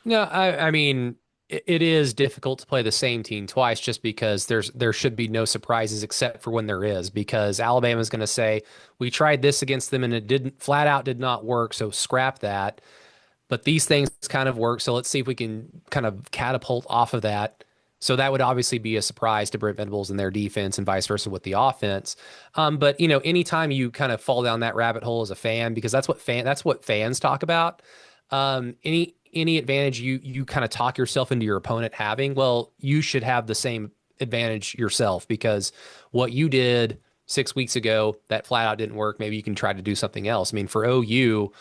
No, I mean, it is difficult to play the same team twice just because there should be no surprises except for when there is, because Alabama's going to say, we tried this against them and it didn't flat out did not work, so scrap that. But these things kind of work, so let's see if we can kind of catapult off of that. So that would obviously be a surprise to Brent Venables and their defense and vice versa with the offense. But anytime you kind of fall down that rabbit hole as a fan, because that's what fans talk about. Any advantage you kind of talk yourself into your opponent having, well, you should have the same advantage yourself, because what you did 6 weeks ago that flat out didn't work. Maybe you can try to do something else. I mean, for OU,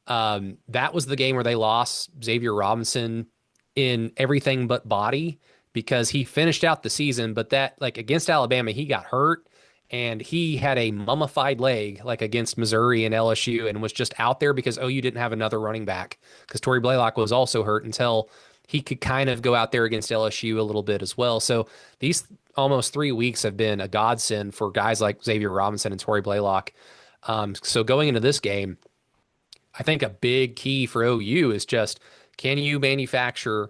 that was the game where they lost Xavier Robinson in everything but body, because he finished out the season, but that, like, against Alabama, he got hurt and he had a mummified leg like against Missouri and LSU, and was just out there because OU didn't have another running back, because Torrey Blaylock was also hurt until he could kind of go out there against LSU a little bit as well. So these almost 3 weeks have been a godsend for guys like Xavier Robinson and Torrey Blaylock. So going into this game, I think a big key for OU is just, can you manufacture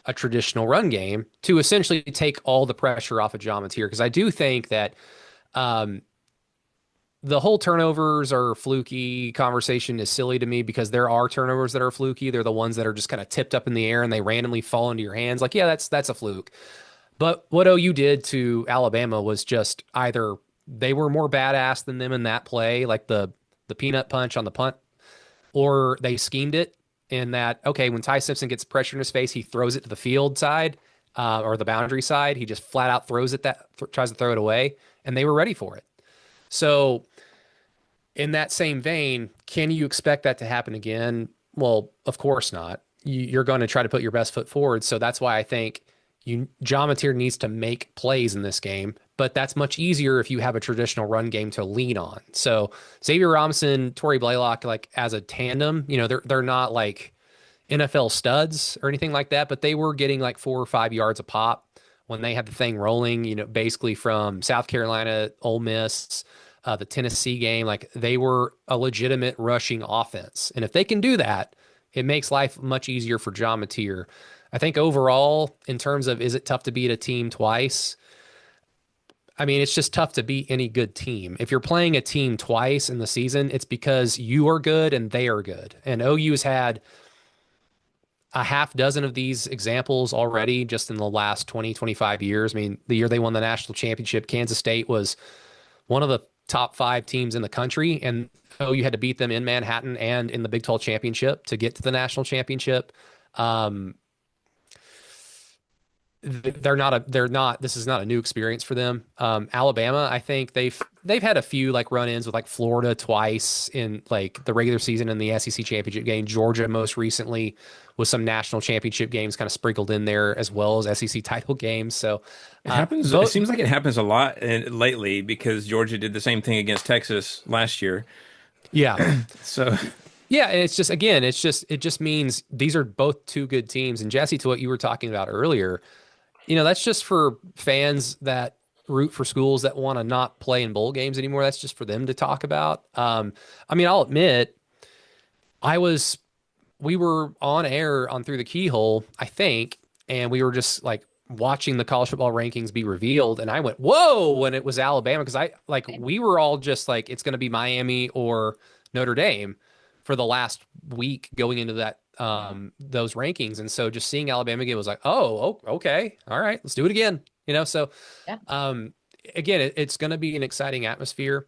a traditional run game to essentially take all the pressure off of John Mateer? Because I do think that um, the whole turnovers are fluky conversation is silly to me, because there are turnovers that are fluky. They're the ones that are just kind of tipped up in the air and they randomly fall into your hands. Like, yeah, that's a fluke. But what OU did to Alabama was just either they were more badass than them in that play, like the peanut punch on the punt, or they schemed it in that, okay, when Ty Simpson gets pressure in his face, he throws it to the field side, or the boundary side. He just flat out throws it, tries to throw it away, and they were ready for it. So in that same vein, can you expect that to happen again? Well, of course not. You're going to try to put your best foot forward. So that's why I think John Mateer needs to make plays in this game, but that's much easier if you have a traditional run game to lean on. So Xavier Robinson, Torrey Blaylock, like as a tandem, they're not like NFL studs or anything like that, but they were getting like 4 or 5 yards a pop when they had the thing rolling, basically from South Carolina, Ole Miss, the Tennessee game. Like, they were a legitimate rushing offense. And if they can do that, it makes life much easier for John Mateer. I think overall, in terms of, is it tough to beat a team twice? I mean, it's just tough to beat any good team. If you're playing a team twice in the season, it's because you are good and they are good. And OU's had a half dozen of these examples already just in the last 20, 25 years. I mean, the year they won the national championship, Kansas State was one of the top 5 teams in the country, and OU had to beat them in Manhattan and in the Big 12 championship to get to the national championship. Um, this is not a new experience for them. Alabama, I think they've had a few like run-ins with like Florida twice in like the regular season and the SEC championship game. Georgia most recently, with some national championship games kind of sprinkled in there, as well as SEC title games. So It happens. It both seems like it happens a lot lately because Georgia did the same thing against Texas last year. yeah. So Yeah, and it's just, again, it just means these are both two good teams. And Jesse, to what you were talking about earlier, that's just for fans that root for schools that want to not play in bowl games anymore. That's just for them to talk about. I mean, I'll admit, I was we were on air on Through the Keyhole, I think, and we were just like watching the college football rankings be revealed, and I went, "Whoa!" when it was Alabama, because we were all just like, it's going to be Miami or Notre Dame for the last week going into that those rankings, and so just seeing Alabama again was like, "Oh, okay, all right, let's do it again." So Yeah. um, again, it's going to be an exciting atmosphere.